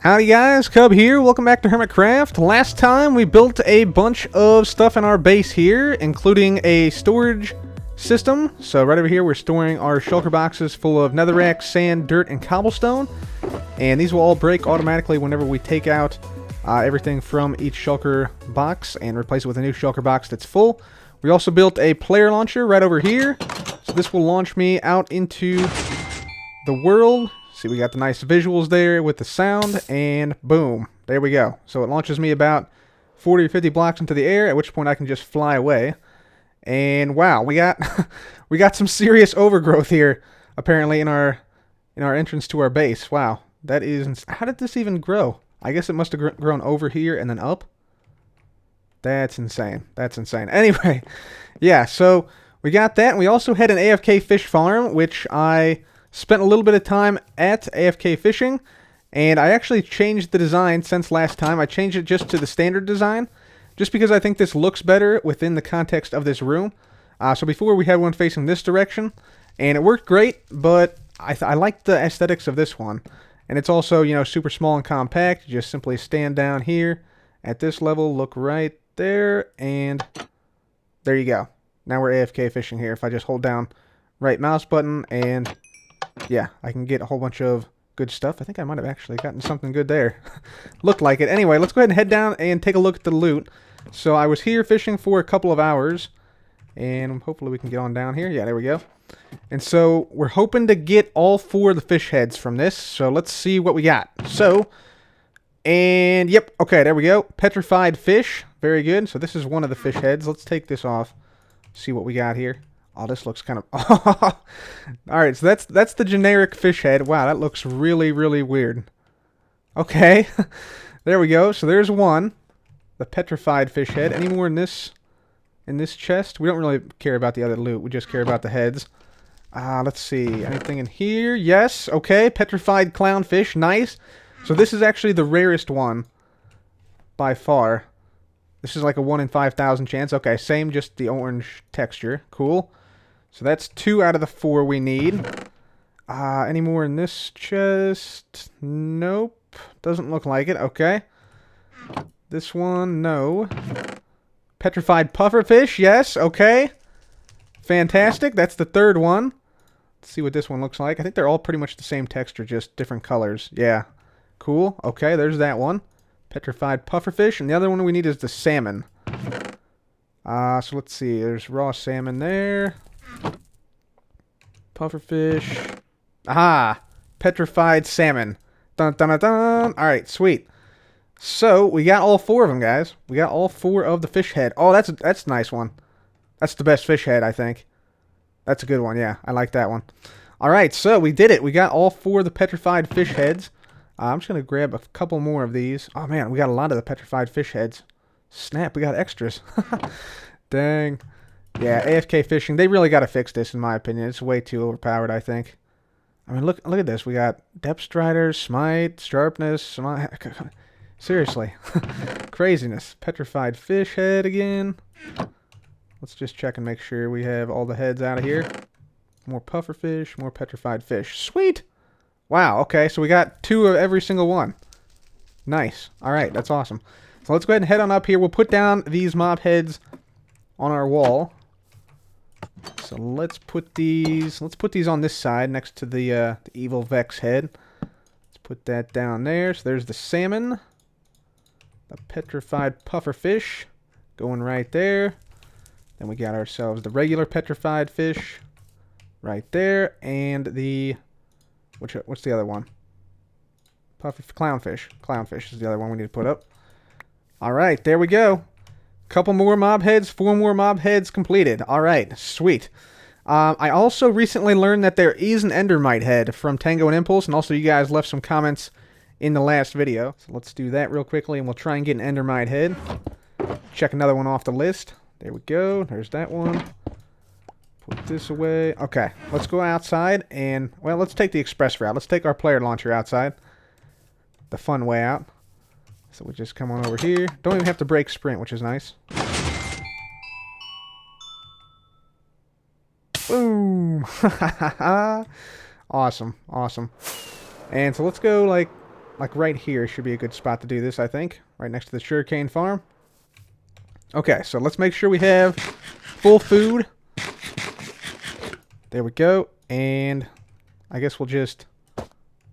Howdy guys, Cub here, welcome back to Hermitcraft. Last time we built a bunch of stuff in our base here, including a storage system. So right over here we're storing our shulker boxes full of netherrack, sand, dirt, and cobblestone. And these will all break automatically whenever we take out everything from each shulker box and replace it with a new shulker box that's full. We also built a player launcher right over here. So this will launch me out into the world. See, we got the nice visuals there with the sound, and boom, there we go. So it launches me about 40 or 50 blocks into the air, at which point I can just fly away. And wow, we got we got some serious overgrowth here, apparently in our entrance to our base. Wow, that is how did this even grow? I guess it must have grown over here and then up. That's insane. That's insane. Anyway, yeah. So we got that. And we also had an Afk Fish Farm, which I spent a little bit of time at AFK fishing, and I actually changed the design since last time. I changed it just to the standard design, just because I think this looks better within the context of this room. So before we had one facing this direction, and it worked great, but I like the aesthetics of this one. And it's also, you know, super small and compact. You just simply stand down here at this level, look right there, and there you go. Now we're AFK fishing here. If I just hold down right mouse button and yeah, I can get a whole bunch of good stuff. I think I might have actually gotten something good there. Looked like it. Anyway, let's go ahead and head down and take a look at the loot. So I was here fishing for a couple of hours, and hopefully we can get on down here. Yeah, there we go. And so we're hoping to get all 4 of the fish heads from this. So let's see what we got. So, and yep, okay, there we go. Petrified fish. Very good. So this is one of the fish heads. Let's take this off. See what we got here. Oh, this looks kind of... Alright, so that's the generic fish head. Wow, that looks really, really weird. Okay. There we go. So there's one. The petrified fish head. Any more in this chest? We don't really care about the other loot. We just care about the heads. Let's see. Anything in here? Yes. Okay. Petrified clownfish. Nice. So this is actually the rarest one. By far. This is like a 1 in 5,000 chance. Okay, same, just the orange texture. Cool. So that's 2 out of the 4 we need. Any more in this chest? Nope. Doesn't look like it. Okay. This one, no. Petrified pufferfish, yes. Okay. Fantastic. That's the 3rd one. Let's see what this one looks like. I think they're all pretty much the same texture, just different colors. Yeah. Cool. Okay, there's that one. Petrified pufferfish. And the other one we need is the salmon. So let's see. There's raw salmon there. Pufferfish. Aha! Petrified salmon. Dun dun dun dun. Alright, sweet. So, we got all 4 of them, guys. We got all 4 of the fish head. Oh, that's a nice one. That's the best fish head, I think. That's a good one, yeah. I like that one. Alright, so we did it. We got all 4 of the petrified fish heads. I'm just going to grab a couple more of these. Oh, man, we got a lot of the petrified fish heads. Snap, we got extras. Dang. Yeah, AFK fishing, they really got to fix this, in my opinion. It's way too overpowered, I think. I mean, look at this. We got depth strider, smite, sharpness, smite. Seriously. Craziness. Petrified fish head again. Let's just check and make sure we have all the heads out of here. More pufferfish, more petrified fish. Sweet! Wow, okay, so we got 2 of every single one. Nice. Alright, that's awesome. So let's go ahead and head on up here. We'll put down these mob heads on our wall. So let's put these on this side next to the evil Vex head. Let's put that down there. So there's the salmon. The petrified pufferfish going right there. Then we got ourselves the regular petrified fish right there, and the what's the other one? Clownfish. Clownfish is the other one we need to put up. All right, there we go. Couple more mob heads, 4 more mob heads completed. All right, sweet. I also recently learned that there is an Endermite Head from Tango and Impulse, and also you guys left some comments in the last video. So let's do that real quickly, and we'll try and get an Endermite Head. Check another one off the list. There we go. There's that one. Put this away. Okay, let's go outside, and, well, let's take the express route. Let's take our player launcher outside. The fun way out. So we just come on over here. Don't even have to break sprint, which is nice. Boom! Awesome, awesome. And so let's go, like, like right here should be a good spot to do this, I think. Right next to the sugarcane farm. Okay, so let's make sure we have full food. There we go. And I guess we'll just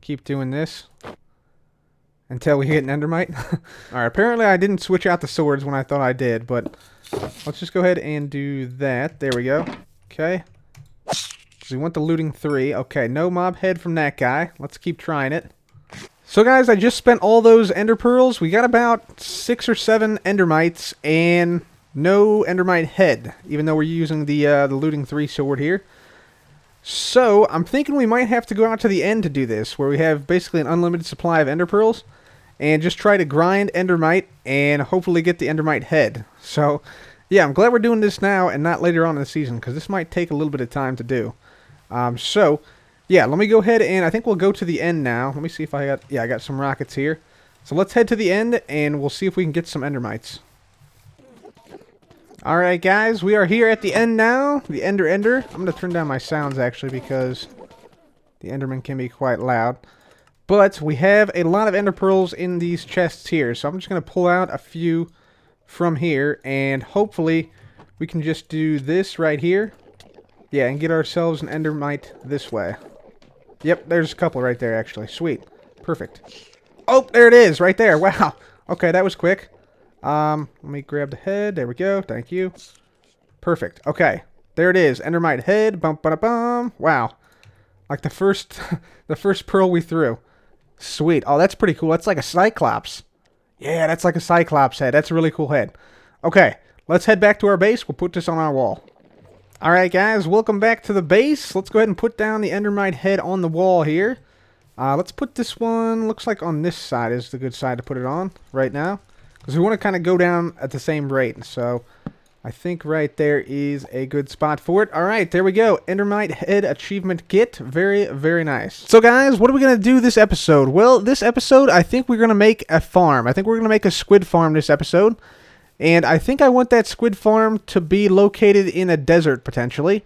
keep doing this until we hit an Endermite. Alright, apparently I didn't switch out the swords when I thought I did, but let's just go ahead and do that. There we go. Okay. So we want the looting 3. Okay, no mob head from that guy. Let's keep trying it. So guys, I just spent all those ender pearls. We got about 6 or 7 endermites and no endermite head, even though we're using the looting 3 sword here. So I'm thinking we might have to go out to the end to do this, where we have basically an unlimited supply of ender pearls, and just try to grind endermite and hopefully get the endermite head. So yeah, I'm glad we're doing this now and not later on in the season, because this might take a little bit of time to do. So yeah, let me go ahead and I think we'll go to the end now. Let me see if I got, yeah, I got some rockets here. So let's head to the end and we'll see if we can get some endermites. Alright guys, we are here at the end now. The ender. I'm going to turn down my sounds actually because the enderman can be quite loud. But we have a lot of ender pearls in these chests here. So I'm just going to pull out a few from here and hopefully we can just do this right here. Yeah, and get ourselves an endermite this way. Yep, there's a couple right there actually. Sweet. Perfect. Oh, there it is right there. Wow. Okay, that was quick. Let me grab the head. There we go. Thank you. Perfect. Okay. There it is. Endermite head. Bum ba da bum. Wow. Like the first the first pearl we threw. Sweet. Oh, that's pretty cool. That's like a cyclops. Yeah, that's like a cyclops head. That's a really cool head. Okay. Let's head back to our base. We'll put this on our wall. Alright guys, welcome back to the base. Let's go ahead and put down the endermite head on the wall here. Let's put this one, looks like on this side is the good side to put it on right now. Because we want to kind of go down at the same rate. So I think right there is a good spot for it. Alright, there we go. Endermite Head Achievement Get. Very, very nice. So guys, what are we going to do this episode? Well, this episode, I think we're going to make a farm. I think we're going to make a squid farm this episode. And I think I want that squid farm to be located in a desert, potentially.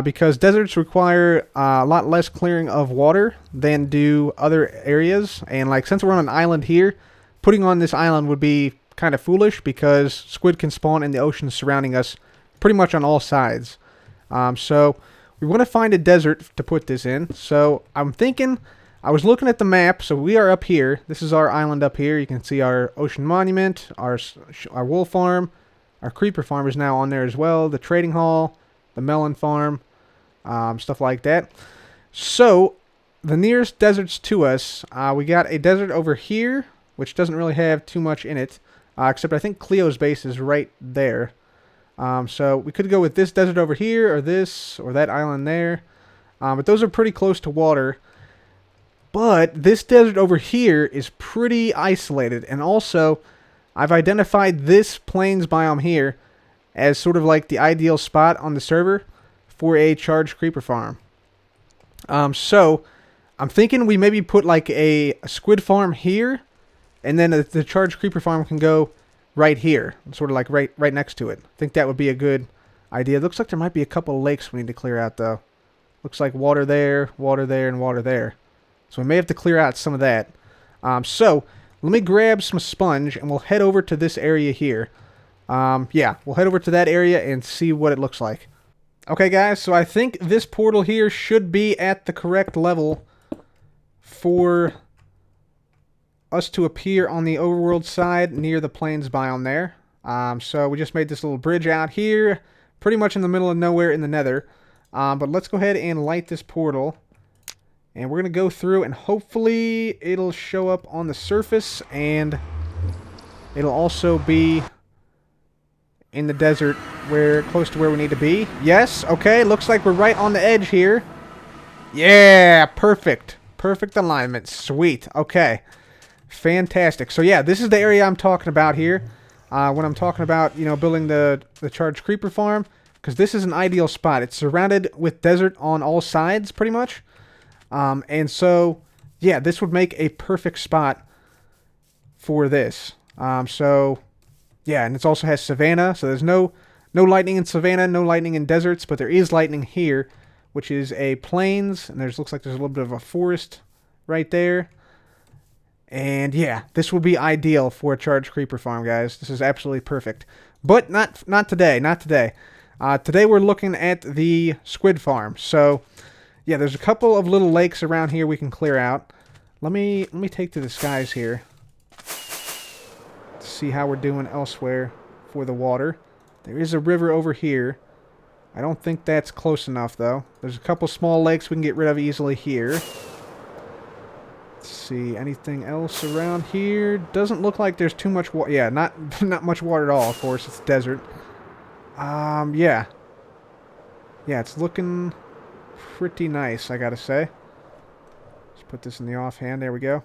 Because deserts require a lot less clearing of water than do other areas. And like since we're on an island here, putting on this island would be kind of foolish because squid can spawn in the ocean surrounding us pretty much on all sides. So we want to find a desert to put this in. So I'm thinking, I was looking at the map, so we are up here. This is our island up here. You can see our ocean monument, our wool farm, our creeper farm is now on there as well, the trading hall, the melon farm, stuff like that. So the nearest deserts to us, we got a desert over here, which doesn't really have too much in it, except I think Cleo's base is right there. So we could go with this desert over here, or this, or that island there. But those are pretty close to water. But this desert over here is pretty isolated. And also, I've identified this plains biome here as sort of like the ideal spot on the server for a charged creeper farm. So, I'm thinking we maybe put like a squid farm here. And then the charged creeper farm can go right here. Sort of like right next to it. I think that would be a good idea. It looks like there might be a couple of lakes we need to clear out though. Looks like water there, and water there. So we may have to clear out some of that. So, let me grab some sponge and we'll head over to this area here. Yeah, we'll head over to that area and see what it looks like. Okay guys, so I think this portal here should be at the correct level for us to appear on the overworld side near the plains biome there. So we just made this little bridge out here, pretty much in the middle of nowhere in the nether. But let's go ahead and light this portal. And we're going to go through and hopefully it'll show up on the surface and it'll also be in the desert where close to where we need to be. Yes, okay, looks like we're right on the edge here. Yeah, perfect. Perfect alignment. Sweet. Okay. Fantastic. So yeah, this is the area I'm talking about here. When I'm talking about, you know, building the charged creeper farm. Because this is an ideal spot. It's surrounded with desert on all sides, pretty much. And so, yeah, this would make a perfect spot for this. So, yeah, and it also has savanna. So there's no lightning in savanna, no lightning in deserts, but there is lightning here, which is a plains. And looks like there's a little bit of a forest right there. And yeah, this will be ideal for a charged creeper farm, guys. This is absolutely perfect. But not today, not today. Today we're looking at the squid farm. So yeah, there's a couple of little lakes around here we can clear out. Let me take to the skies here. See how we're doing elsewhere for the water. There is a river over here. I don't think that's close enough though. There's a couple small lakes we can get rid of easily here. Let's see, anything else around here? Doesn't look like there's too much water. Yeah, not much water at all, of course. It's desert. Yeah. Yeah, it's looking pretty nice, I gotta say. Let's put this in the offhand. There we go.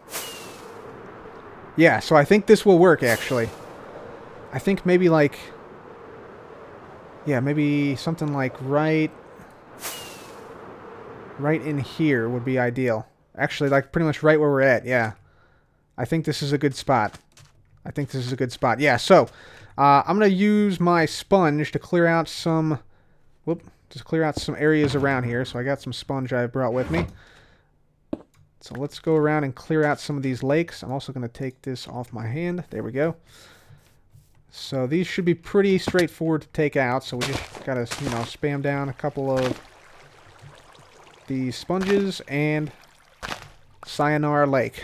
Yeah, so I think this will work, actually. I think maybe like... Yeah, maybe something like right in here would be ideal. Actually, like pretty much right where we're at, yeah. I think this is a good spot. I think this is a good spot. Yeah, so I'm going to use my sponge to clear out some... just clear out some areas around here. So I got some sponge I brought with me. So let's go around and clear out some of these lakes. I'm also going to take this off my hand. There we go. So these should be pretty straightforward to take out. So we just got to, you know, spam down a couple of these sponges and sayonara lake.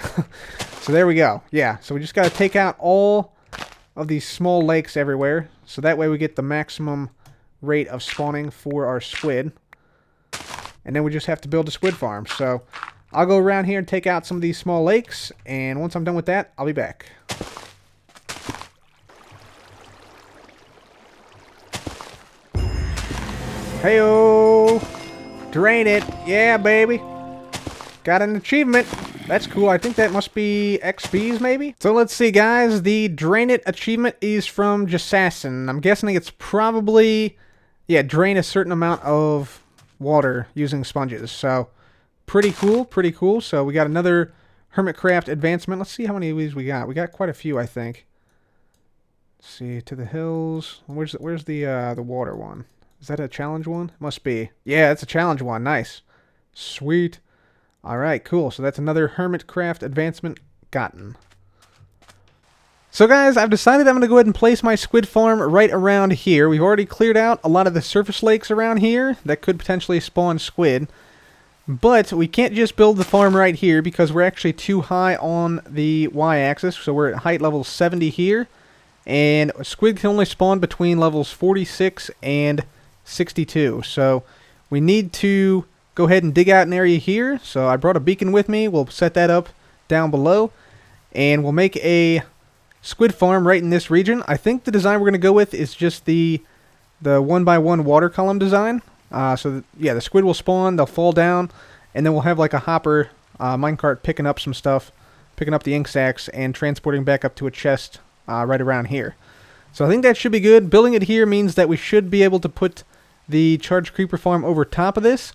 So there we go. Yeah, so we just got to take out all of these small lakes everywhere. So that way we get the maximum rate of spawning for our squid. And then we just have to build a squid farm. So I'll go around here and take out some of these small lakes. And once I'm done with that, I'll be back. Hey-oh! Drain it. Yeah, baby. Got an achievement. That's cool. I think that must be XPs, maybe? So let's see, guys. The Drain It achievement is from Ason. I'm guessing it's probably... Yeah, drain a certain amount of water using sponges. So, pretty cool. Pretty cool. So, we got another Hermitcraft advancement. Let's see how many of these we got. We got quite a few, I think. Let's see. To the hills. Where's the water one? Is that a challenge one? Must be. Yeah, that's a challenge one. Nice. Sweet. Alright, cool. So that's another Hermitcraft advancement gotten. So guys, I've decided I'm going to go ahead and place my squid farm right around here. We've already cleared out a lot of the surface lakes around here that could potentially spawn squid. But we can't just build the farm right here because we're actually too high on the y-axis. So we're at height level 70 here. And squid can only spawn between levels 46 and 62. So we need to go ahead and dig out an area here. So I brought a beacon with me. We'll set that up down below. And we'll make a squid farm right in this region. I think the design we're going to go with is just the 1x1 water column design. Yeah, the squid will spawn, they'll fall down, and then we'll have like a hopper minecart picking up some stuff, picking up the ink sacs, and transporting back up to a chest right around here. So I think that should be good. Building it here means that we should be able to put the charged creeper farm over top of this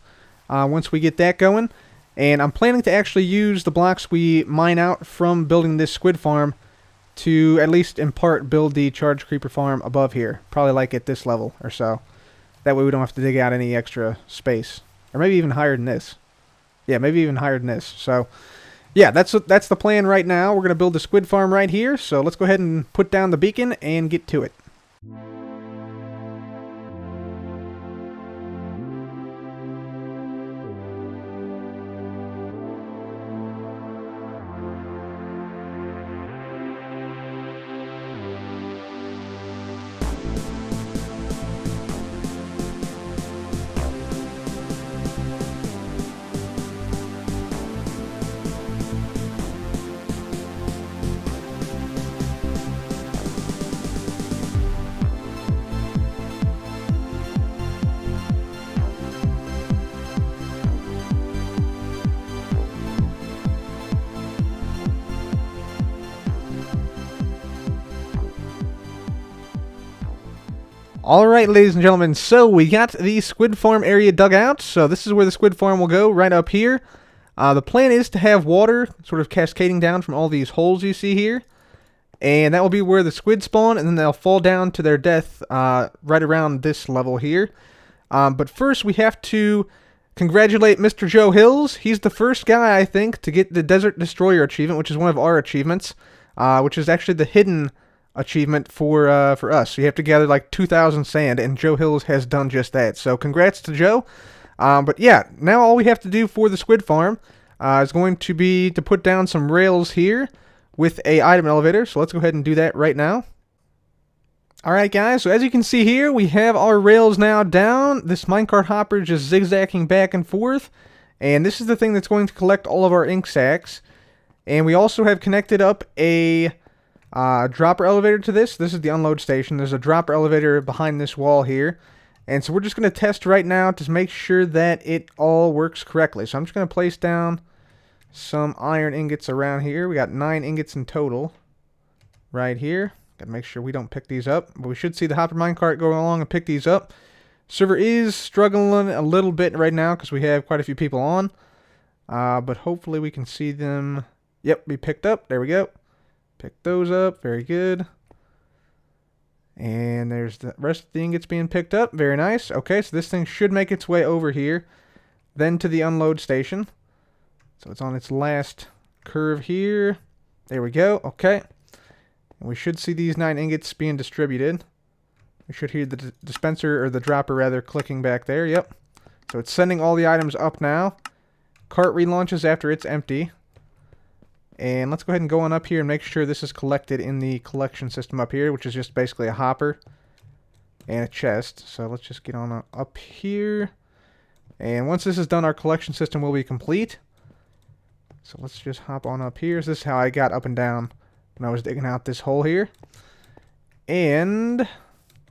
once we get that going. And I'm planning to actually use the blocks we mine out from building this squid farm to, at least in part, build the charged creeper farm above here. Probably like at this level or so. That way we don't have to dig out any extra space. Or maybe even higher than this. Yeah, maybe even higher than this. So, yeah, that's the plan right now. We're going to build the squid farm right here. So let's go ahead and put down the beacon and get to it. Alright, ladies and gentlemen, so we got the squid farm area dug out. So this is where the squid farm will go, right up here. The plan is to have water sort of cascading down from all these holes you see here. And that will be where the squid spawn, and then they'll fall down to their death right around this level here. But first we have to congratulate Mr. Joe Hills. He's the first guy, I think, to get the Desert Destroyer achievement, which is one of our achievements, which is actually the hidden achievement for us. So you have to gather like 2,000 sand, and Joe Hills has done just that. So congrats to Joe. But yeah, now all we have to do for the Squid Farm is going to be to put down some rails here with a item elevator. So let's go ahead and do that right now. Alright guys, so as you can see here, we have our rails now down. This minecart hopper is just zigzagging back and forth. And this is the thing that's going to collect all of our ink sacs. And we also have connected up a dropper elevator to this. This is the unload station. There's a dropper elevator behind this wall here. And so we're just going to test right now to make sure that it all works correctly. So I'm just going to place down some iron ingots around here. We got 9 ingots in total right here. Got to make sure we don't pick these up. But we should see the hopper minecart go along and pick these up. Server is struggling a little bit right now because we have quite a few people on. But hopefully we can see them. Yep, be picked up. There we go. Pick those up. Very good. And there's the rest of the ingots being picked up. Very nice. Okay, so this thing should make its way over here. Then to the unload station. So it's on its last curve here. There we go. Okay. And we should see these 9 ingots being distributed. We should hear the dispenser, or the dropper rather, clicking back there. Yep. So it's sending all the items up now. Cart relaunches after it's empty. And let's go ahead and go on up here and make sure this is collected in the collection system up here, which is just basically a hopper and a chest. So let's just get on up here. And once this is done, our collection system will be complete. So let's just hop on up here. So this is how I got up and down when I was digging out this hole here. And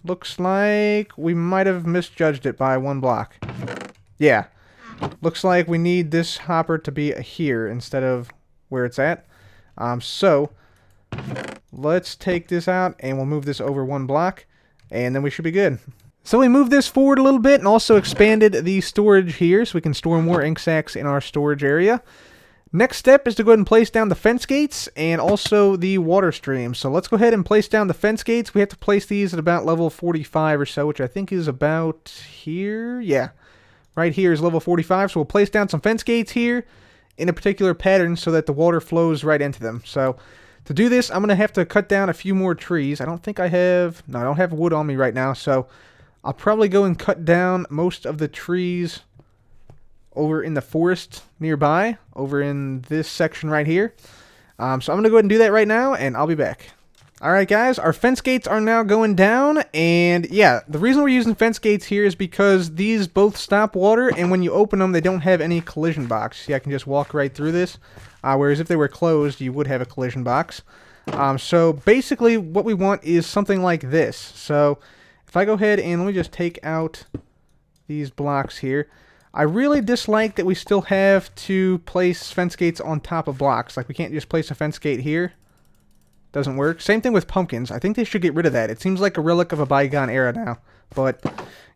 looks like we might have misjudged it by 1 block. Yeah. Looks like we need this hopper to be here instead of where it's at. So let's take this out and we'll move this over 1 block and then we should be good. So we moved this forward a little bit and also expanded the storage here so we can store more ink sacs in our storage area. Next step is to go ahead and place down the fence gates and also the water stream. So let's go ahead and place down the fence gates. We have to place these at about level 45 or so, which I think is about here. Yeah, right here is level 45. So we'll place down some fence gates here in a particular pattern so that the water flows right into them. So to do this, I'm going to have to cut down a few more trees. I don't think I have... No, I don't have wood on me right now. So I'll probably go and cut down most of the trees over in the forest nearby, over in this section right here. So I'm going to go ahead and do that right now, and I'll be back. Alright guys, our fence gates are now going down, and yeah, the reason we're using fence gates here is because these both stop water, and when you open them, they don't have any collision box. See, I can just walk right through this, whereas if they were closed, you would have a collision box. So basically, what we want is something like this. So if I go ahead and let me just take out these blocks here. I really dislike that we still have to place fence gates on top of blocks. Like, we can't just place a fence gate here. Doesn't work. Same thing with pumpkins. I think they should get rid of that. It seems like a relic of a bygone era now. But,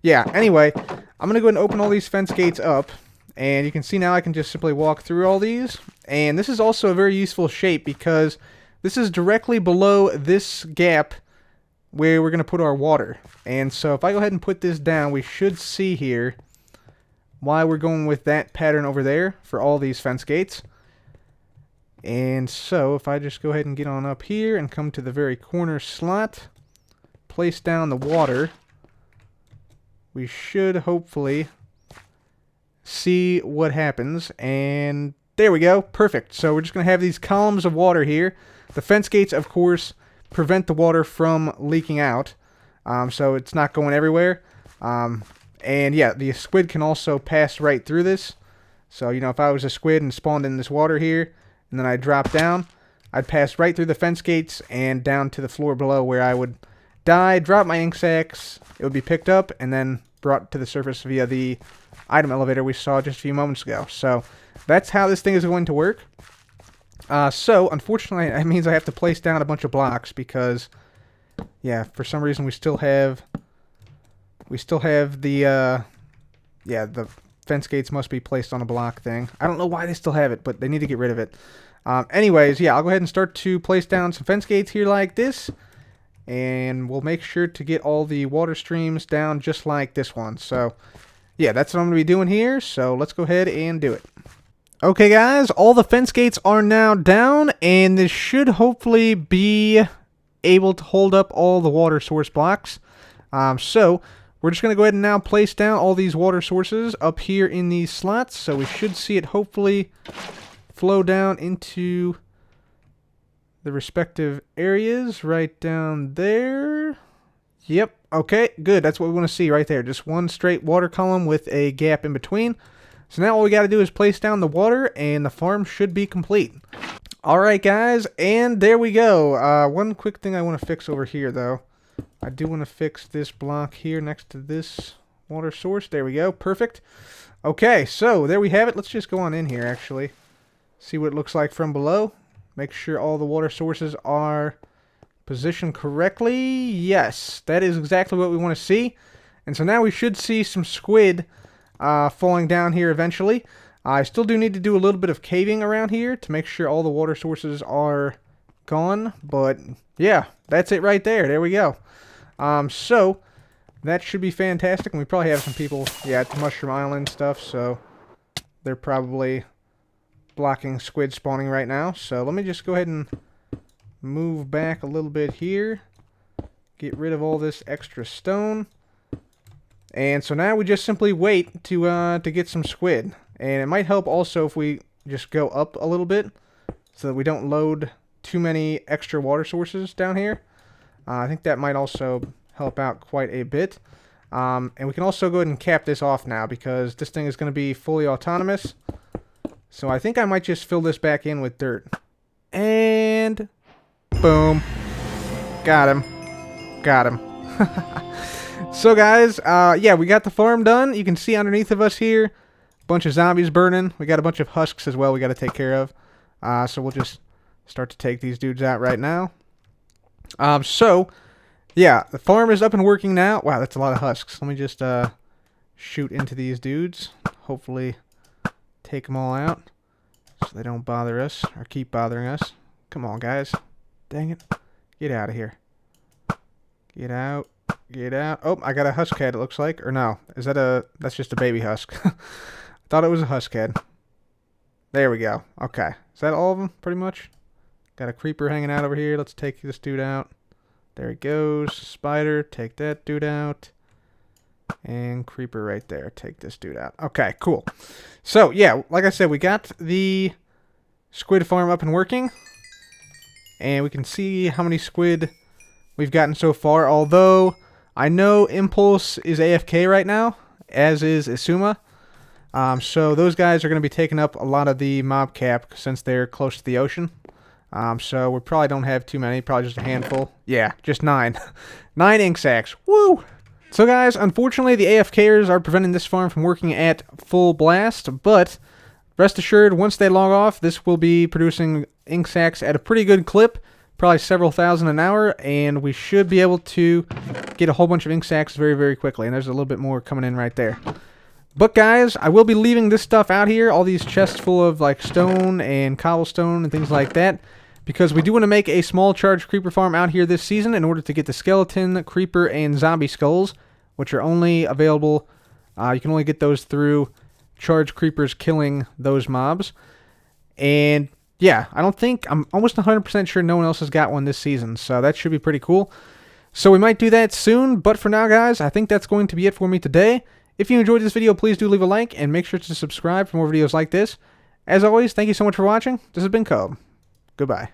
yeah, anyway, I'm going to go ahead and open all these fence gates up. And you can see now I can just simply walk through all these. And this is also a very useful shape because this is directly below this gap where we're going to put our water. And so if I go ahead and put this down, we should see here why we're going with that pattern over there for all these fence gates. And so if I just go ahead and get on up here and come to the very corner slot, place down the water, we should hopefully see what happens. And there we go. Perfect. So we're just going to have these columns of water here. The fence gates, of course, prevent the water from leaking out. So it's not going everywhere. And yeah, the squid can also pass right through this. So, you know, if I was a squid and spawned in this water here, and then I drop down, I'd pass right through the fence gates and down to the floor below where I would die, drop my ink sacs, it would be picked up, and then brought to the surface via the item elevator we saw just a few moments ago. So, that's how this thing is going to work. So, unfortunately, that means I have to place down a bunch of blocks because, yeah, for some reason we still have the, the fence gates must be placed on a block thing. I don't know why they still have it, but they need to get rid of it. Anyways, yeah, I'll go ahead and start to place down some fence gates here like this. And we'll make sure to get all the water streams down just like this one. So, Yeah, that's what I'm going to be doing here, so let's go ahead and do it. Okay, guys, all the fence gates are now down, and this should hopefully be able to hold up all the water source blocks. So we're just going to go ahead and now place down all these water sources up here in these slots, so we should see it hopefully flow down into the respective areas right down there. Yep, okay, good. That's what we want to see right there. Just one straight water column with a gap in between. So now all we got to do is place down the water, and the farm should be complete. Alright, guys, and there we go. One quick thing I want to fix over here, though. I do want to fix this block here next to this water source. There we go. Perfect. Okay, so there we have it. Let's just go on in here, actually. See what it looks like from below. Make sure all the water sources are positioned correctly. Yes, that is exactly what we want to see. And so now we should see some squid falling down here eventually. I still do need to do a little bit of caving around here to make sure all the water sources are gone. But yeah, that's it right there. There we go. So that should be fantastic. And we probably have some people, yeah, at the Mushroom Island stuff. So they're probably blocking squid spawning right now. So let me just go ahead and move back a little bit here. Get rid of all this extra stone. And so now we just simply wait to get some squid. And it might help also if we just go up a little bit so that we don't load too many extra water sources down here. I think that might also help out quite a bit. And we can also go ahead and cap this off now because this thing is going to be fully autonomous. So I think I might just fill this back in with dirt. And boom. Got him. Got him. So guys, yeah, we got the farm done. You can see underneath of us here, a bunch of zombies burning. We got a bunch of husks as well we got to take care of. So we'll just start to take these dudes out right now. So, yeah, the farm is up and working now. Wow, that's a lot of husks. Let me just shoot into these dudes. Hopefully take them all out so they don't bother us or keep bothering us. Come on, guys. Dang it. Get out of here. Get out. Get out. Oh, I got a husk head, it looks like. Or no. Is that a... That's just a baby husk. I thought it was a husk head. There we go. Okay. Is that all of them, pretty much? Got a creeper hanging out over here. Let's take this dude out. There he goes. Spider. Take that dude out. And creeper right there. Take this dude out. Okay, cool. So, yeah, like I said, we got the squid farm up and working. And we can see how many squid we've gotten so far. Although, I know Impulse is AFK right now, as is Isuma. So those guys are going to be taking up a lot of the mob cap since they're close to the ocean. So we probably don't have too many, probably just a handful. Yeah, just 9. 9 ink sacs. Woo! So guys, unfortunately the AFKers are preventing this farm from working at full blast, but rest assured, once they log off, this will be producing ink sacs at a pretty good clip, probably several thousand an hour, and we should be able to get a whole bunch of ink sacs very, very quickly, and there's a little bit more coming in right there. But guys, I will be leaving this stuff out here, all these chests full of like stone and cobblestone and things like that, because we do want to make a small charge creeper farm out here this season in order to get the skeleton, creeper, and zombie skulls, which are only available, you can only get those through charge creepers killing those mobs. And yeah, I'm almost 100% sure no one else has got one this season, so that should be pretty cool. So we might do that soon, but for now guys, I think that's going to be it for me today. If you enjoyed this video, please do leave a like, and make sure to subscribe for more videos like this. As always, thank you so much for watching. This has been Cub. Goodbye.